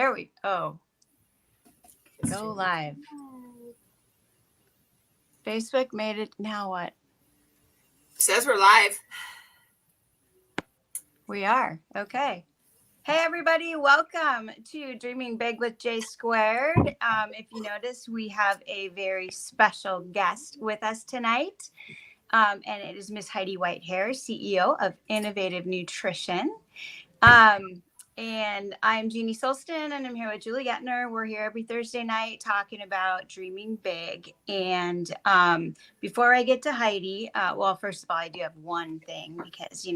are we? Oh, go live. Facebook made it. Now what? Says we're live. We are. Okay. Hey, everybody. Welcome to Dreaming Big with J Squared. If you notice, we have a very special guest with us tonight. And it is Miss Heidi Whitehair, CEO of Innovative Nutrition. And I'm Jeannie Solston, and I'm here with Julie Getner. We're here every Thursday night talking about dreaming big. And before I get to Heidi, well, first of all, I do have one thing because,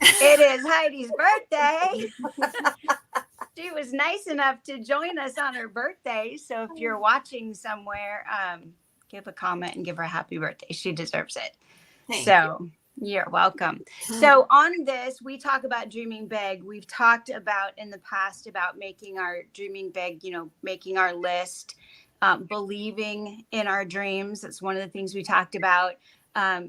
it is Heidi's birthday. She was nice enough to join us on her birthday. So if you're watching somewhere, give a comment and give her a happy birthday. She deserves it. Thank you. You're welcome. So on this, we talk about dreaming big. We've talked about in the past about making our dreaming big, making our list, believing in our dreams. That's one of the things we talked about.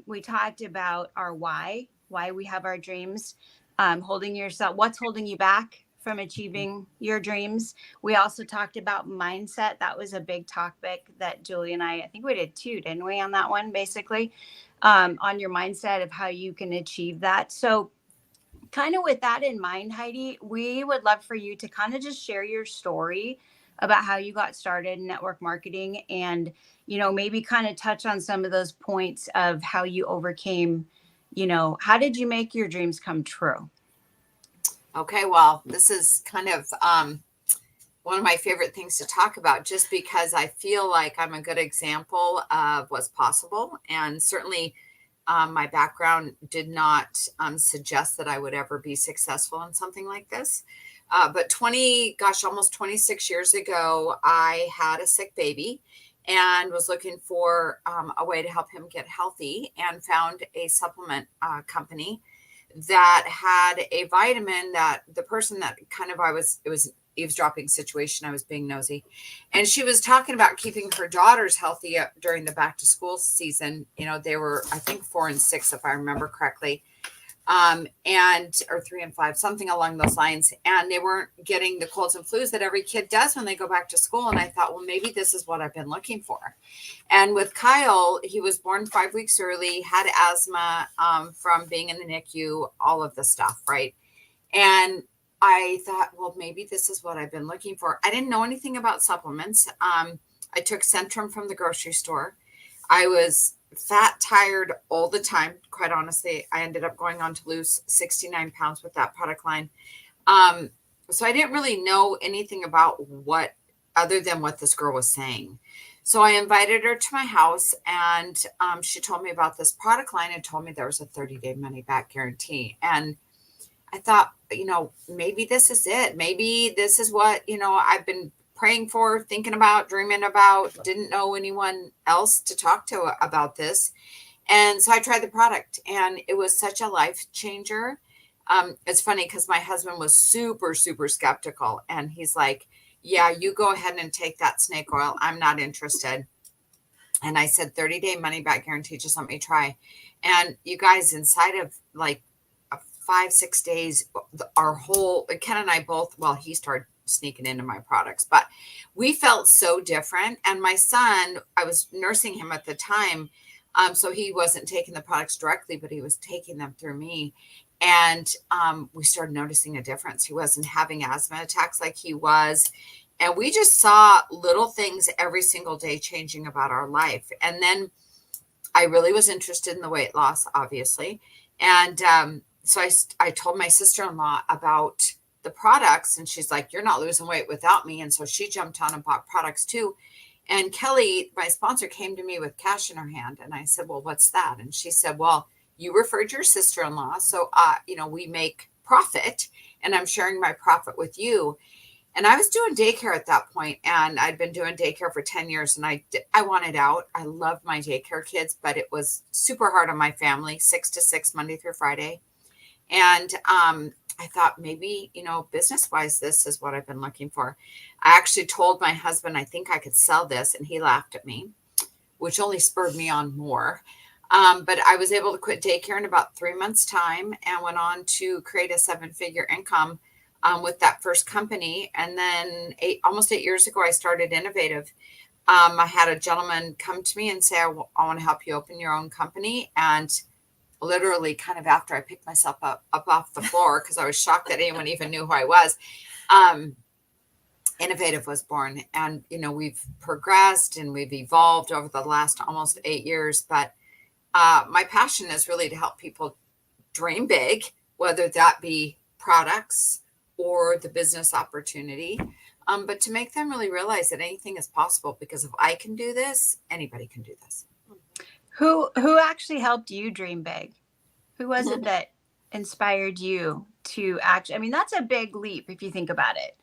We talked about our why we have our dreams, what's holding you back from achieving your dreams. We also talked about mindset. That was a big topic that Julie and I think we did too, didn't we, on that one, basically, on your mindset of how you can achieve that. So kind of with that in mind, Heidi, we would love for you to kind of just share your story about how you got started in network marketing and, maybe kind of touch on some of those points of how you overcame, how did you make your dreams come true? Okay, well, this is kind of one of my favorite things to talk about just because I feel like I'm a good example of what's possible. And certainly my background did not suggest that I would ever be successful in something like this. But almost 26 years ago, I had a sick baby and was looking for a way to help him get healthy and found a supplement company that had a vitamin that the person that it was eavesdropping situation. I was being nosy. And she was talking about keeping her daughters healthy during the back to school season. They were, I think, 4 and 6, if I remember correctly. Or 3 and 5, something along those lines. And they weren't getting the colds and flus that every kid does when they go back to school. And I thought, well, maybe this is what I've been looking for. And with Kyle, he was born 5 weeks early, had asthma from being in the NICU, all of the stuff, right? And I thought, well, maybe this is what I've been looking for. I didn't know anything about supplements. I took Centrum from the grocery store. I was fat, tired all the time. Quite honestly, I ended up going on to lose 69 pounds with that product line. So I didn't really know anything about other than what this girl was saying. So I invited her to my house and she told me about this product line and told me there was a 30-day money back guarantee. And I thought, maybe this is it. Maybe this is what, I've been praying for, thinking about, dreaming about, didn't know anyone else to talk to about this. And so I tried the product and it was such a life changer. It's funny because my husband was super, super skeptical. And he's like, yeah, you go ahead and take that snake oil. I'm not interested. And I said, 30-day money back guarantee, just let me try. And you guys, inside of like 5-6 days, Ken and I both, well, he started sneaking into my products, but we felt so different. And my son, I was nursing him at the time. So he wasn't taking the products directly, but he was taking them through me. And we started noticing a difference. He wasn't having asthma attacks like he was. And we just saw little things every single day changing about our life. And then I really was interested in the weight loss, obviously. And so I told my sister-in-law about the products and she's like, you're not losing weight without me. And so she jumped on and bought products too. And Kelly, my sponsor, came to me with cash in her hand. And I said, well, what's that? And she said, well, you referred your sister-in-law. So, we make profit and I'm sharing my profit with you. And I was doing daycare at that point, and I'd been doing daycare for 10 years and I wanted out. I loved my daycare kids, but it was super hard on my family, 6 to 6, Monday through Friday. And I thought maybe, business-wise, this is what I've been looking for. I actually told my husband, I think I could sell this, and he laughed at me, which only spurred me on more. But I was able to quit daycare in about 3 months' time and went on to create a 7-figure income with that first company. And then almost 8 years ago, I started Innovative. I had a gentleman come to me and say, I want to help you open your own company. And literally kind of after I picked myself up off the floor, because I was shocked that anyone even knew who I was, Innovative was born. And, we've progressed and we've evolved over the last almost 8 years. But my passion is really to help people dream big, whether that be products or the business opportunity, but to make them really realize that anything is possible, because if I can do this, anybody can do this. Who actually helped you dream big? Who was it that inspired you to actually, I mean, that's a big leap if you think about it.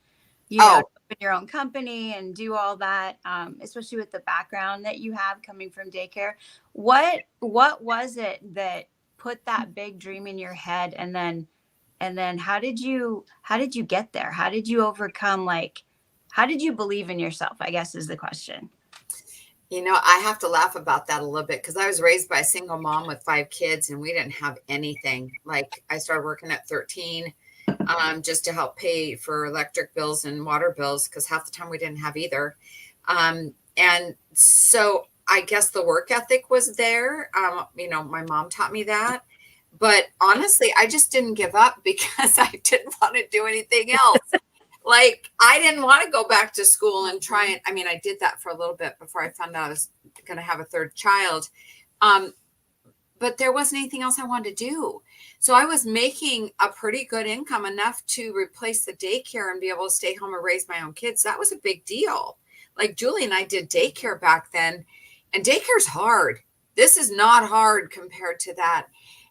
Open your own company and do all that, especially with the background that you have coming from daycare. What was it that put that big dream in your head? And then how did you get there? How did you overcome, how did you believe in yourself, I guess is the question. I have to laugh about that a little bit, because I was raised by a single mom with 5 kids and we didn't have anything. Like, I started working at 13 just to help pay for electric bills and water bills, because half the time we didn't have either. And so I guess the work ethic was there. My mom taught me that. But honestly, I just didn't give up because I didn't want to do anything else. Like, I didn't want to go back to school and try it. I mean, I did that for a little bit before I found out I was going to have a 3rd child. But there wasn't anything else I wanted to do. So I was making a pretty good income, enough to replace the daycare and be able to stay home and raise my own kids. That was a big deal. Like, Julie and I did daycare back then, and daycare's hard. This is not hard compared to that.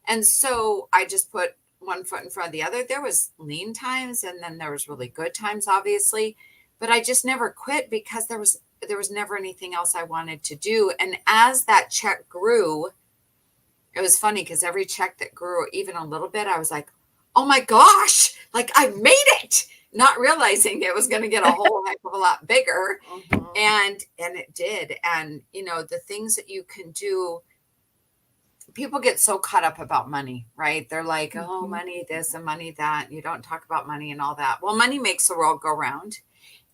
And so I just put one foot in front of the other. There was lean times, and then there was really good times, obviously, but I just never quit because there was never anything else I wanted to do. And as that check grew, it was funny, because every check that grew even a little bit, I was like, oh my gosh, like, I made it, not realizing it was going to get a whole heck of a lot bigger. And it did. And, the things that you can do, people get so caught up about money, right? They're like, oh, money this and money that. You don't talk about money and all that. Well, money makes the world go round.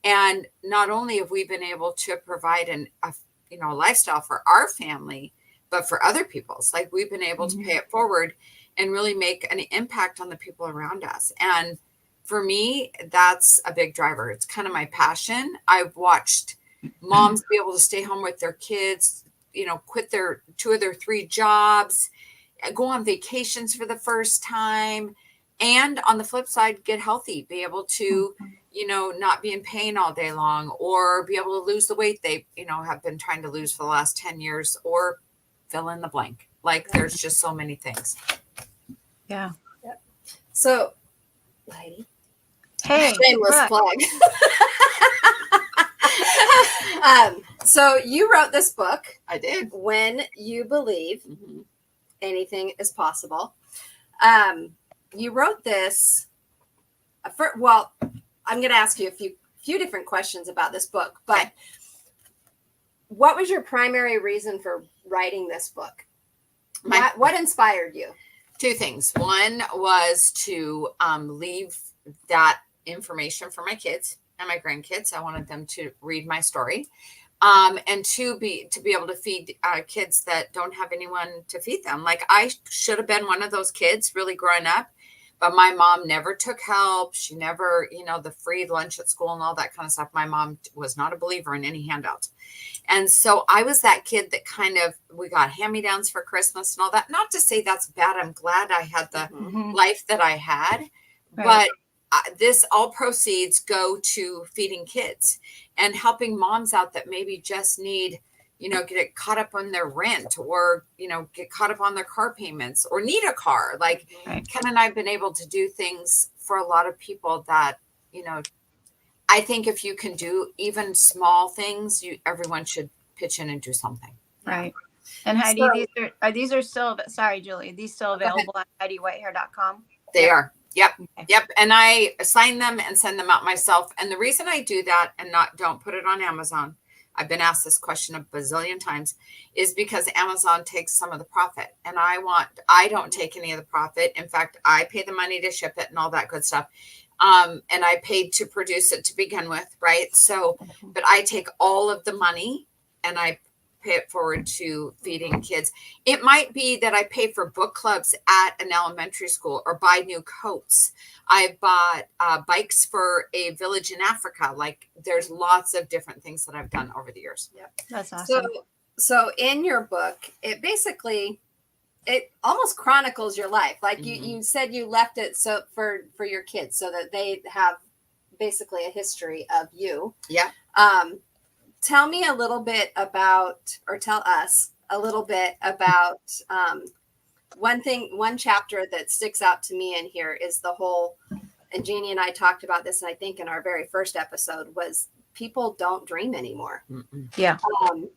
And not only have we been able to provide a lifestyle for our family, but for other people's, like, we've been able to pay it forward and really make an impact on the people around us. And for me, that's a big driver. It's kind of my passion. I've watched moms be able to stay home with their kids, quit their 2 of their 3 jobs, go on vacations for the first time. And on the flip side, get healthy, be able to, not be in pain all day long, or be able to lose the weight they, have been trying to lose for the last 10 years, or fill in the blank. Like, there's just so many things. Yeah. Yep. So, Heidi. Hey. Shameless plug. So you wrote this book. I did. When You Believe Anything is Possible. You wrote this I'm going to ask you a few different questions about this book, but okay. What was your primary reason for writing this book? What inspired you? 2 things. One was to leave that information for my kids and my grandkids. I wanted them to read my story. And 2, be able to feed kids that don't have anyone to feed them. Like, I should have been one of those kids really growing up, but my mom never took help. She never, the free lunch at school and all that kind of stuff. My mom was not a believer in any handouts. And so I was that kid that we got hand-me-downs for Christmas and all that. Not to say that's bad. I'm glad I had the life that I had, right. But this all proceeds go to feeding kids and helping moms out that maybe just need, get caught up on their rent, or, get caught up on their car payments, or need a car. Like, right. Ken and I have been able to do things for a lot of people that, I think if you can do even small things, everyone should pitch in and do something. Right. And Heidi, these are still, sorry, Julie, these still available on HeidiWhitehair.com? They are. Yep. Okay. Yep. And I assign them and send them out myself. And the reason I do that and don't put it on Amazon, I've been asked this question a bazillion times, is because Amazon takes some of the profit, and I don't take any of the profit. In fact, I pay the money to ship it and all that good stuff. And I paid to produce it to begin with, right? So, but I take all of the money and I pay it forward to feeding kids. It might be that I pay for book clubs at an elementary school or buy new coats. I bought bikes for a village in Africa. Like there's lots of different things that I've done over the years. Yep. That's awesome. So in your book, it basically, it almost chronicles your life. Like you said, you left it so for your kids so that they have basically a history of you. Yeah. Tell me a little bit about, or tell us a little bit about one chapter that sticks out to me in here is the whole, and Jeannie and I talked about this, and I think in our very first episode, was people don't dream anymore. Yeah.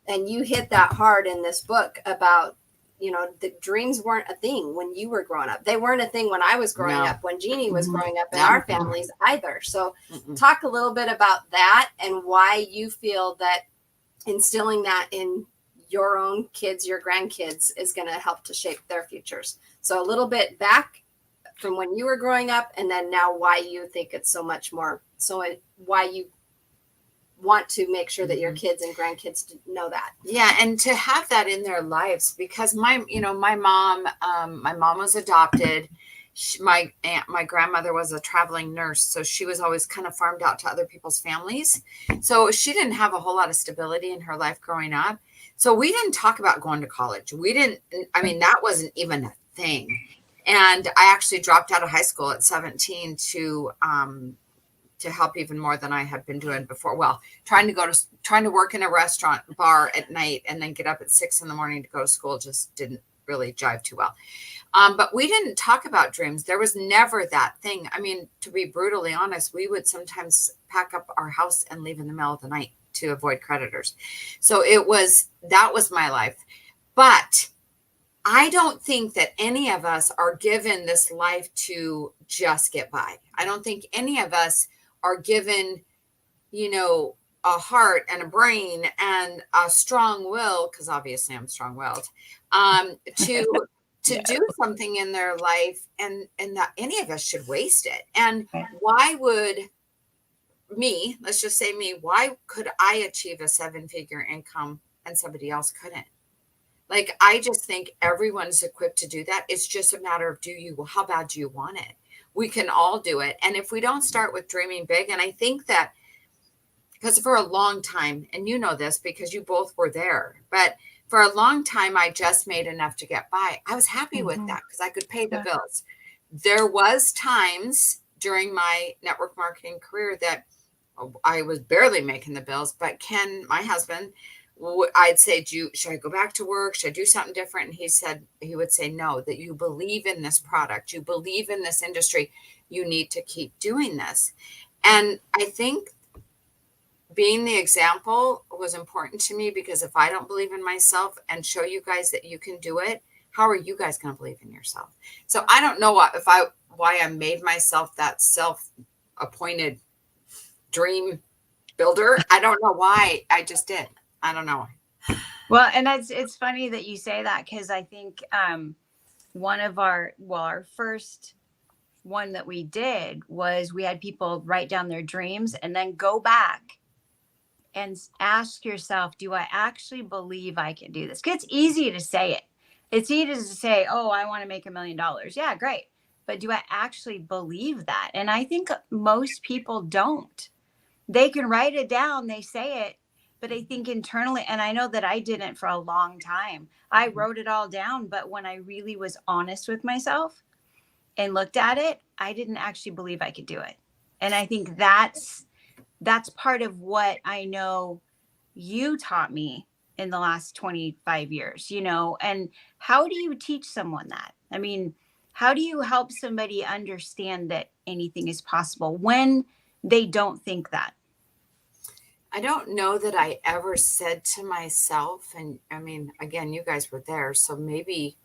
And you hit that hard in this book about, the dreams weren't a thing when you were growing up. They weren't a thing when I was growing up, when Jeannie was growing up in our families either. So talk a little bit about that and why you feel that instilling that in your own kids, your grandkids, is going to help to shape their futures. So a little bit back from when you were growing up, and then now why you think it's so much more, why you want to make sure that your kids and grandkids know that. Yeah. And to have that in their lives, because my mom was adopted. My grandmother was a traveling nurse. So she was always kind of farmed out to other people's families. So she didn't have a whole lot of stability in her life growing up. So we didn't talk about going to college. That wasn't even a thing. And I actually dropped out of high school at 17 to help even more than I had been doing before. Well, trying to work in a restaurant bar at night and then get up at 6 a.m. to go to school just didn't really jive too well. But we didn't talk about dreams. There was never that thing. I mean, to be brutally honest, we would sometimes pack up our house and leave in the middle of the night to avoid creditors. So that was my life. But I don't think that any of us are given this life to just get by. I don't think any of us are given, a heart and a brain and a strong will, because obviously I'm strong-willed, to do something in their life, and that any of us should waste it. And why would let's just say why could I achieve a 7-figure income and somebody else couldn't? Like, I just think everyone's equipped to do that. It's just a matter of how bad do you want it? We can all do it. And if we don't start with dreaming big, and I think that because for a long time, and you know this because you both were there, but for a long time, I just made enough to get by. I was happy with that because I could pay the bills. There was times during my network marketing career that I was barely making the bills, but Ken, my husband, I'd say, should I go back to work? Should I do something different? And he would say, no, that you believe in this product. You believe in this industry. You need to keep doing this. And I think being the example was important to me, because if I don't believe in myself and show you guys that you can do it, how are you guys going to believe in yourself? So I don't know why I made myself that self-appointed dream builder. I don't know why. I just did. I don't know. Well, and it's funny that you say that, because I think one of our first one that we did was we had people write down their dreams and then go back and ask yourself, do I actually believe I can do this? 'Cause it's easy to say it. It's easy to say, oh, I want to make $1 million. Yeah, great. But do I actually believe that? And I think most people don't. They can write it down, they say it, but I think internally, and I know that I didn't for a long time. I wrote it all down, but when I really was honest with myself and looked at it, I didn't actually believe I could do it. And I think that's part of what I know you taught me in the last 25 years, and how do you teach someone that? I mean, how do you help somebody understand that anything is possible when they don't think that? I don't know that I ever said to myself, and I mean, again, you guys were there, so maybe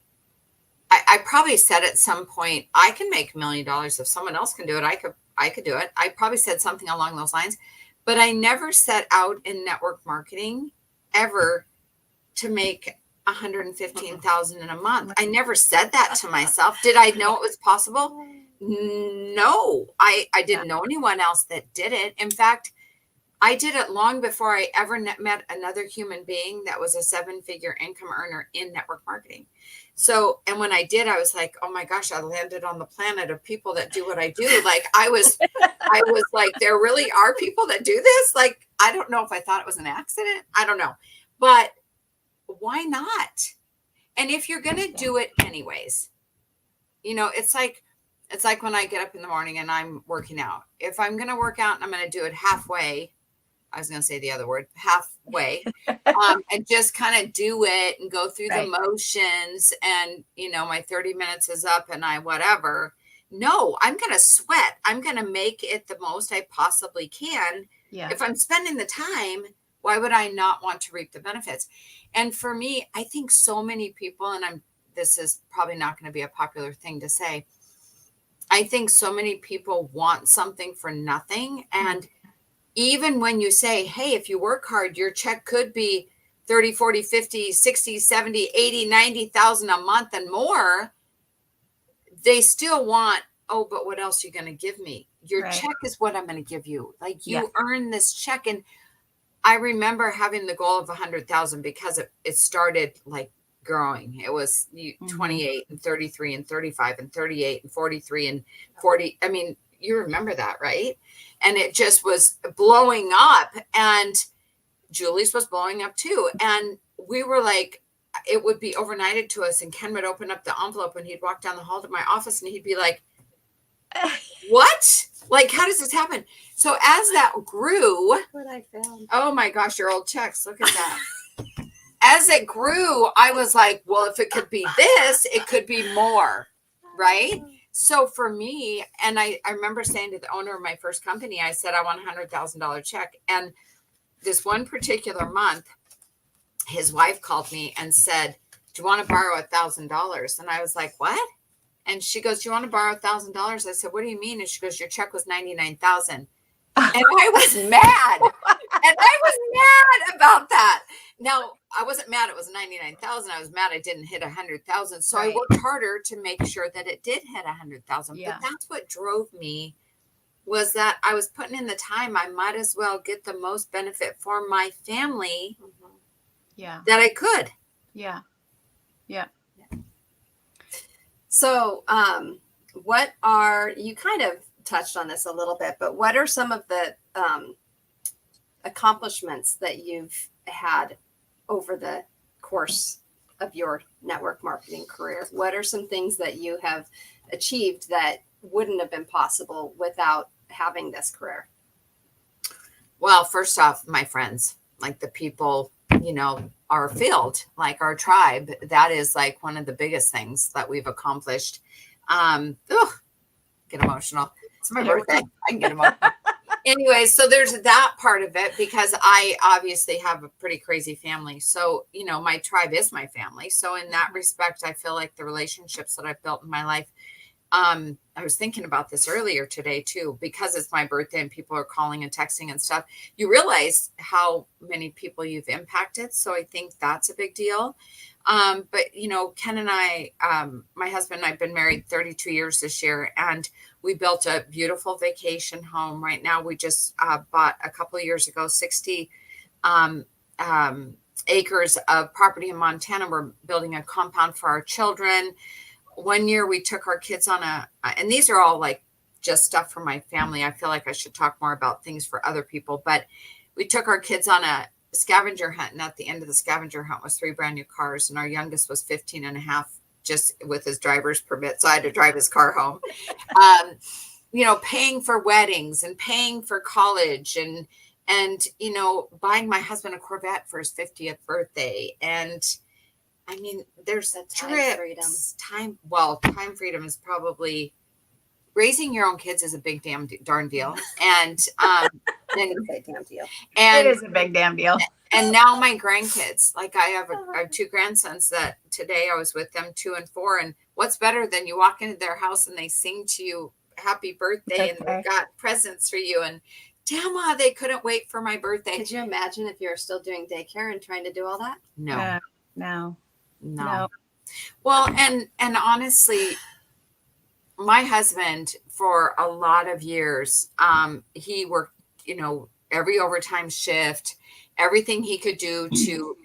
I probably said at some point, I can make $1 million. If someone else can do it, I could do it. I probably said something along those lines, but I never set out in network marketing ever to make $115,000 in a month. I never said that to myself. Did I know it was possible? No, I didn't know anyone else that did it. In fact, I did it long before I ever met another human being that was a 7-figure income earner in network marketing. So, and when I did, I was like, oh my gosh, I landed on the planet of people that do what I do. Like I was like, there really are people that do this. Like, I don't know if I thought it was an accident. I don't know, but why not? And if you're going to do it anyways, you know, it's like when I get up in the morning and I'm working out. If I'm going to work out and I'm going to do it halfway, I was going to say the other word, halfway, and just kind of do it and go through the motions and, you know, my 30 minutes is up and I whatever. No, I'm going to sweat. I'm going to make it the most I possibly can. Yeah. If I'm spending the time, why would I not want to reap the benefits? And for me, I think so many people, and this is probably not going to be a popular thing to say. I think so many people want something for nothing. And even when you say, hey, if you work hard, your check could be 30, 40, 50, 60, 70, 80, 90,000 a month and more. They still want, oh, but what else are you going to give me? Your check is what I'm going to give you. Like you earn this check. And I remember having the goal of 100,000 because it started like growing. It was 28 and 33 and 35 and 38 and 43 and 40. I mean, you remember that, right? And it just was blowing up, and Julie's was blowing up too. And we were like, it would be overnighted to us, and Ken would open up the envelope and he'd walk down the hall to my office and he'd be like, what? Like, how does this happen? So as that grew, What I found. Oh my gosh, your old checks. Look at that. As it grew, I was like, well, if it could be this, it could be more. Right. So for me, and I remember saying to the owner of my first company, I said, I want $100,000 check. And this one particular month, his wife called me and said, do you want to borrow $1,000? And I was like, what? And she goes, do you want to borrow $1,000? I said, what do you mean? And she goes, your check was 99,000. And I was mad. And I was mad about that. Now, I wasn't mad it was 99,000. I was mad I didn't hit 100,000. So I worked harder to make sure that it did hit 100,000. Yeah. But that's what drove me, was that I was putting in the time. I might as well get the most benefit for my family that I could. Yeah. So, what are, you kind of touched on this a little bit, but what are some of the accomplishments that you've had over the course of your network marketing career? What are some things that you have achieved that wouldn't have been possible without having this career? Well, first off, my friends, like the people, you know, our field, like our tribe, that is like one of the biggest things that we've accomplished. Get emotional. It's my birthday. I can get emotional. Anyway, so there's that part of it, because I obviously have a pretty crazy family. So, you know, my tribe is my family. So in that respect, I feel like the relationships that I've built in my life, I was thinking about this earlier today too, because it's my birthday and people are calling and texting and stuff. You realize how many people you've impacted. So I think that's a big deal. But you know, Ken and I, my husband and I have been married 32 years this year, and we built a beautiful vacation home. Right now, we just bought a couple of years ago, 60 acres of property in Montana. We're building a compound for our children. One year we took our kids on and these are all like just stuff for my family. I feel like I should talk more about things for other people, but we took our kids on a scavenger hunt. And at the end of the scavenger hunt was 3 brand new cars. And our youngest was 15 and a half, just with his driver's permit. So I had to drive his car home, you know, paying for weddings and paying for college and, you know, buying my husband a Corvette for his 50th birthday. And I mean, there's the time freedom. Time freedom is probably, raising your own kids is a big darn deal. And big damn deal. And it is a big damn deal. And now my grandkids, like I have 2 grandsons that today I was with them, 2 and 4. And what's better than you walk into their house and they sing to you happy birthday and they've got presents for you. And damn, they couldn't wait for my birthday. Could you imagine if you were still doing daycare and trying to do all that? No. Well, and honestly, my husband, for a lot of years, he worked, every overtime shift, everything he could do to,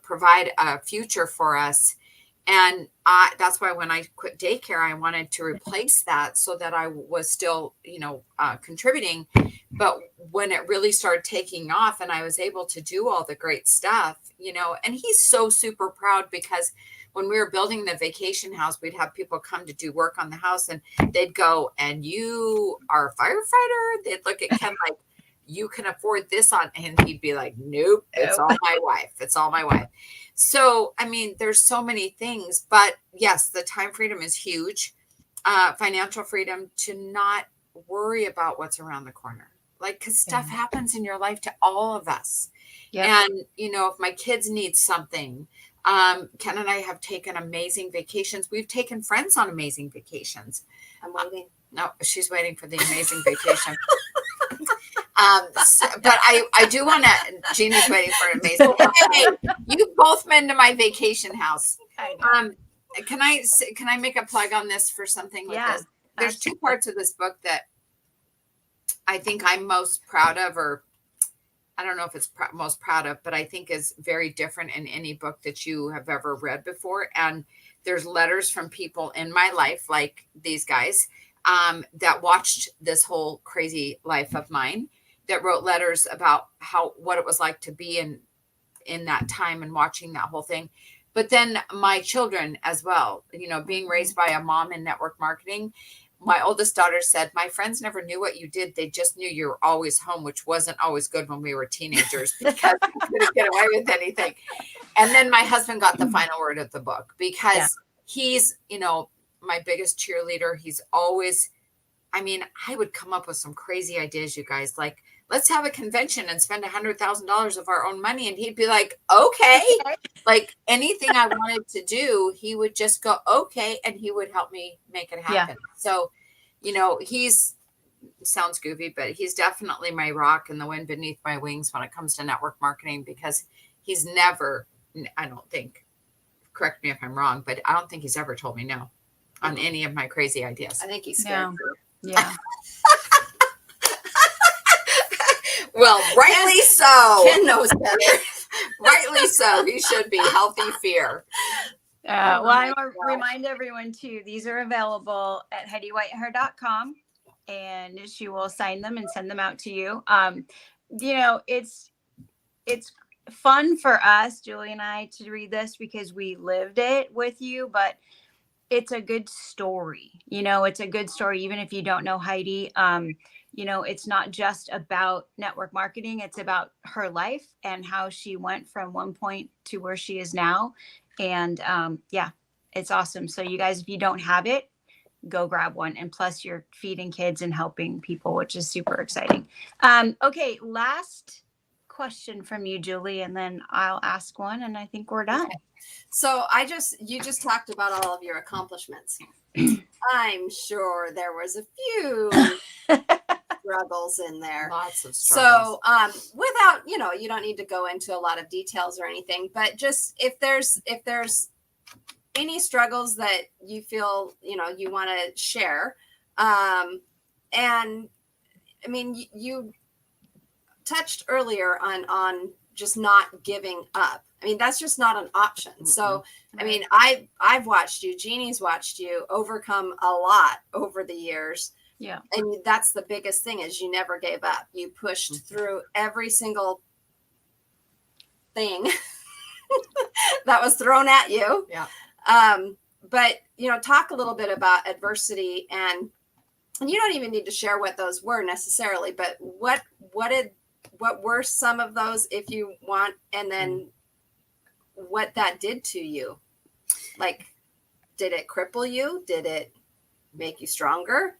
provide a future for us. And that's why when I quit daycare, I wanted to replace that so that I was still, contributing. But when it really started taking off and I was able to do all the great stuff, and he's so super proud, because when we were building the vacation house, we'd have people come to do work on the house, and they'd go, "And you are a firefighter?" They'd look at Ken like, "You can afford this on," and he'd be like, "Nope, it's all my wife. It's all my wife." So, I mean, there's so many things, but yes, the time freedom is huge. Financial freedom to not worry about what's around the corner. Like, because stuff happens in your life to all of us. Yep. And, if my kids need something, Ken and I have taken amazing vacations. We've taken friends on amazing vacations. I'm waiting. No, she's waiting for the amazing vacation. But I do want to, Jeannie's waiting for an amazing. Hey, you've both been to my vacation house. Can I make a plug on this for something with this? There's two parts of this book that I think I'm most proud of, or I don't know if it's most proud of, but I think is very different in any book that you have ever read before. And there's letters from people in my life, like these guys, that watched this whole crazy life of mine, that wrote letters about what it was like to be in that time and watching that whole thing. But then my children as well, being raised by a mom in network marketing, my oldest daughter said, "My friends never knew what you did. They just knew you were always home," which wasn't always good when we were teenagers, because we couldn't get away with anything. And then my husband got the final word of the book, because he's, my biggest cheerleader. He's always, I would come up with some crazy ideas, you guys, like, let's have a convention and spend $100,000 of our own money. And he'd be like, okay, like anything I wanted to do, he would just go, okay. And he would help me make it happen. Yeah. So, he's, sounds goofy, but he's definitely my rock and the wind beneath my wings when it comes to network marketing, because he's never, I don't think, correct me if I'm wrong, but I don't think he's ever told me no on any of my crazy ideas. I think he's scared. Yeah. Well, rightly so. Ken knows better. Rightly so. He should be. Healthy fear. Well, I want to remind everyone too, these are available at HeidiWhitehair.com, and she will sign them and send them out to you. It's fun for us, Julie and I, to read this because we lived it with you, but it's a good story. It's a good story, even if you don't know Heidi. It's not just about network marketing. It's about her life and how she went from one point to where she is now. And it's awesome. So you guys, if you don't have it, go grab one. And plus you're feeding kids and helping people, which is super exciting. Okay. Last question from you, Julie, and then I'll ask one, and I think we're done. Okay. So you just talked about all of your accomplishments. I'm sure there was a few struggles in there. Lots of struggles. So without, you don't need to go into a lot of details or anything, but just if there's any struggles that you feel, you want to share. And I mean, you touched earlier on just not giving up. I mean, that's just not an option. Mm-hmm. So, I mean, I've watched you, Jeannie's watched you overcome a lot over the years. Yeah. And that's the biggest thing, is you never gave up. You pushed through every single thing that was thrown at you. Yeah. But, talk a little bit about adversity, and you don't even need to share what those were necessarily, but what were some of those, if you want, and then what that did to you. Like, did it cripple you? Did it make you stronger?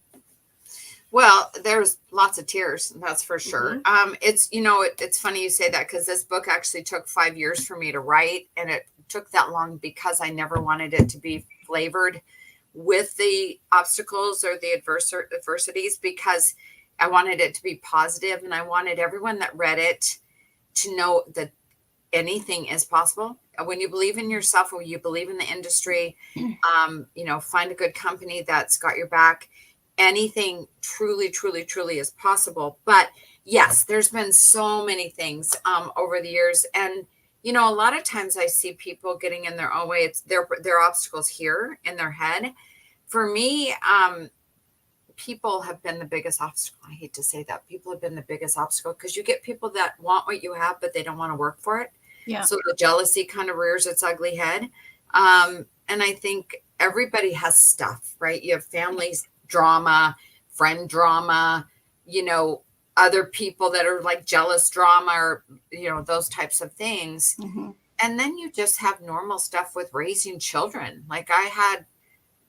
Well, there's lots of tears, that's for sure. Mm-hmm. It's funny you say that, because this book actually took 5 years for me to write, and it took that long because I never wanted it to be flavored with the obstacles or the adversities, because I wanted it to be positive, and I wanted everyone that read it to know that anything is possible. When you believe in yourself, or you believe in the industry, find a good company that's got your back. Anything truly, truly, truly is possible. But yes, there's been so many things over the years. And, a lot of times I see people getting in their own way. It's their obstacles here in their head. For me, people have been the biggest obstacle. I hate to say that. People have been the biggest obstacle, because you get people that want what you have, but they don't want to work for it. Yeah. So the jealousy kind of rears its ugly head. And I think everybody has stuff, right? You have families drama, friend drama, other people that are like jealous drama, or, those types of things. Mm-hmm. And then you just have normal stuff with raising children. Like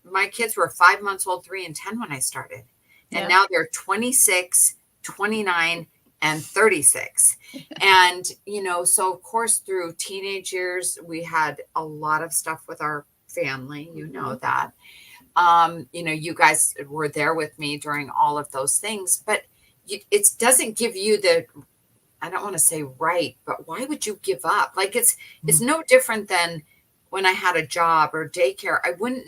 my kids were 5 months old, 3 and 10 when I started. And now they're 26, 29, and 36. And, so of course, through teenage years, we had a lot of stuff with our family, that. You guys were there with me during all of those things, but it doesn't give you I don't want to say right, but why would you give up? Like it's no different than when I had a job or daycare. I would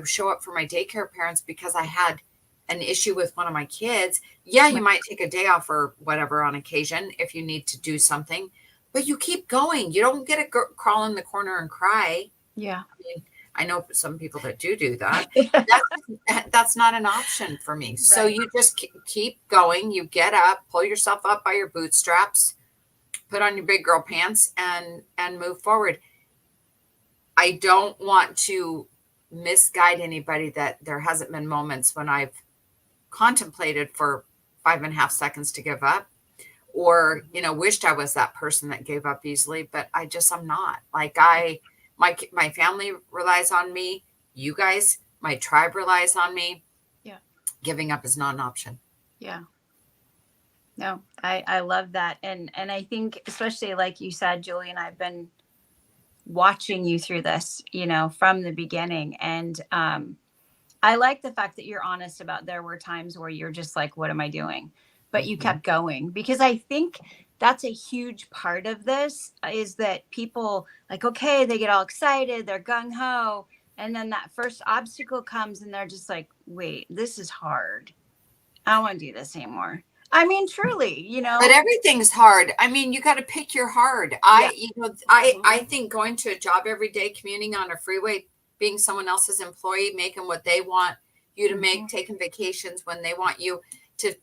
show up for my daycare parents because I had an issue with one of my kids. Yeah, you might take a day off or whatever on occasion if you need to do something, but you keep going. You don't get to crawl in the corner and cry. Yeah. I know some people that do that. That's not an option for me. Right. So you just keep going. You get up, pull yourself up by your bootstraps, put on your big girl pants, and move forward. I don't want to misguide anybody that there hasn't been moments when I've contemplated for 5.5 seconds to give up, or, wished I was that person that gave up easily, but I'm not. Like my family relies on me. You guys, my tribe relies on me. Yeah. Giving up is not an option. Yeah. No, I love that. And I think, especially like you said, Julie, and I've been watching you through this, from the beginning. And I like the fact that you're honest about there were times where you're just like, what am I doing? But you kept going, because I think that's a huge part of this is that people like, okay, they get all excited, they're gung ho. And then that first obstacle comes and they're just like, wait, this is hard. I don't want to do this anymore. I mean, truly, But everything's hard. I mean, you got to pick your hard. I think going to a job every day, commuting on a freeway, being someone else's employee, making what they want you to make, taking vacations when they want you to,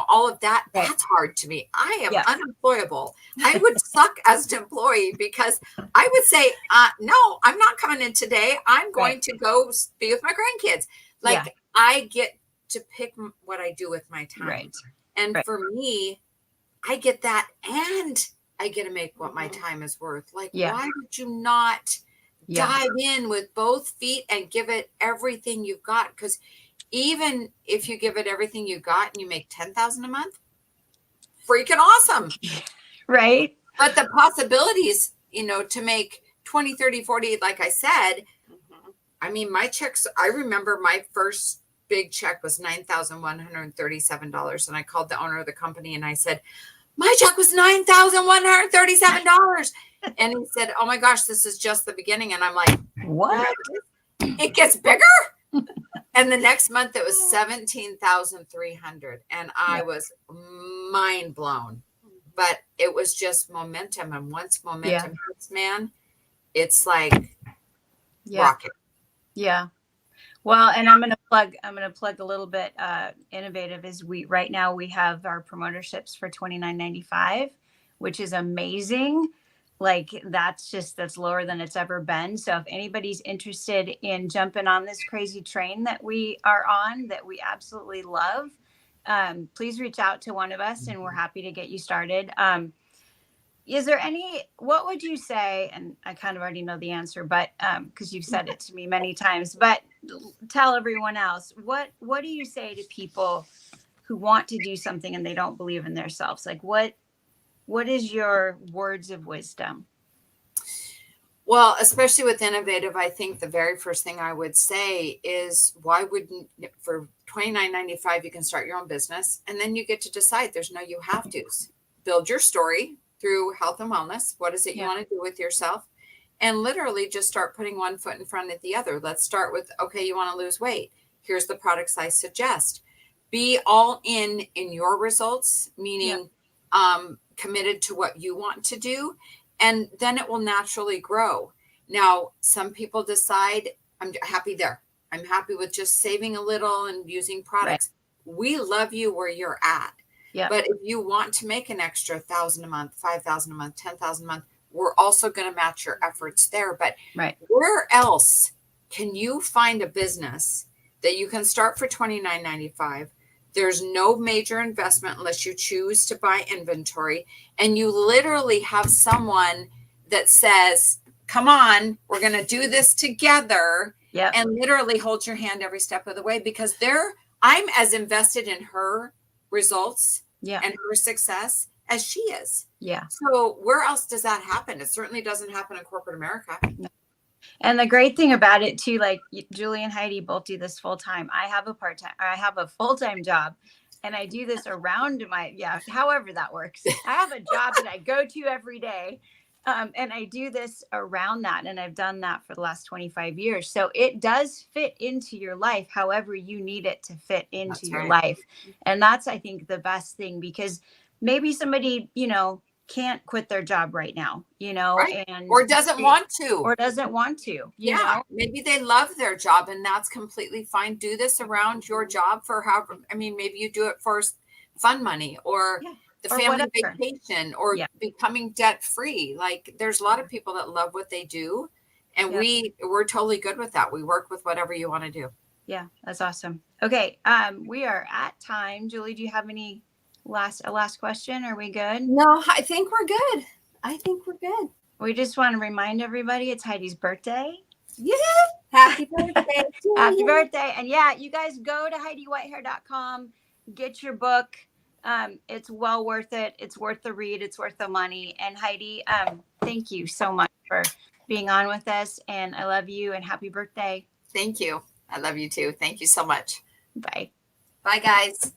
all of that, that's hard to me. I am unemployable. I would suck as an employee, because I would say, no, I'm not coming in today. I'm going to go be with my grandkids. Like I get to pick what I do with my time. Right. And for me, I get that, and I get to make what my time is worth. Like, why would you not dive in with both feet and give it everything you've got? Because even if you give it everything you got and you make $10,000 a month, freaking awesome. Right. But the possibilities, to make 20, 30, 40, like I said, I mean, my checks, I remember my first big check was $9,137. And I called the owner of the company and I said, my check was $9,137. And he said, oh my gosh, this is just the beginning. And I'm like, what? It gets bigger? And the next month it was $17,300. And I was mind blown. But it was just momentum. And once momentum hits, man, it's like rocket. Yeah. Well, and I'm going to plug a little bit innovative is right now we have our promoterships for $29.95, which is amazing. Like that's lower than it's ever been. So if anybody's interested in jumping on this crazy train that we are on, that we absolutely love, please reach out to one of us and we're happy to get you started. Is there what would you say, and I kind of already know the answer, but because you've said it to me many times, but tell everyone else, what do you say to people who want to do something and they don't believe in themselves? Like what is your words of wisdom? Well, especially with innovative, I think the very first thing I would say is, why wouldn't, for $29.95, you can start your own business, and then you get to decide. There's no you have to's. Build your story. through health and wellness. What is it you want to do with yourself? And literally just start putting one foot in front of the other. Let's start with, okay, you want to lose weight. Here's the products I suggest. Be all in your results, meaning committed to what you want to do. And then it will naturally grow. Now, some people decide, I'm happy there. I'm happy with just saving a little and using products. Right. We love you where you're at. Yeah. But if you want to make an extra 1,000 a month, 5,000 a month, 10,000 a month, we're also going to match your efforts there. But where else can you find a business that you can start for $29.95? There's no major investment unless you choose to buy inventory. And you literally have someone that says, come on, we're going to do this together. Yeah. And literally hold your hand every step of the way, because I'm as invested in her results and her success as she is. Yeah. So where else does that happen? It certainly doesn't happen in corporate America. No. And the great thing about it too, like Julie and Heidi both do this full time. I have a full-time job, and I do this around however that works. I have a job that I go to every day. And I do this around that. And I've done that for the last 25 years. So it does fit into your life, however you need it to fit into your life. And that's, I think, the best thing, because maybe somebody, can't quit their job right now, and or doesn't want to, you know? Maybe they love their job, and that's completely fine. Do this around your job for maybe you do it for fun money or the family vacation or becoming debt free. Like, there's a lot of people that love what they do, and we're totally good with that. We work with whatever you want to do. Yeah, that's awesome. Okay. We are at time. Julie, do you have a last question? Are we good? No, I think we're good. We just want to remind everybody it's Heidi's birthday. Yeah. Happy birthday. Happy birthday. And you guys go to HeidiWhitehair.com, get your book. It's well worth it. It's worth the read. It's worth the money. And Heidi, thank you so much for being on with us. And I love you, and happy birthday. Thank you. I love you too. Thank you so much. Bye. Bye, guys.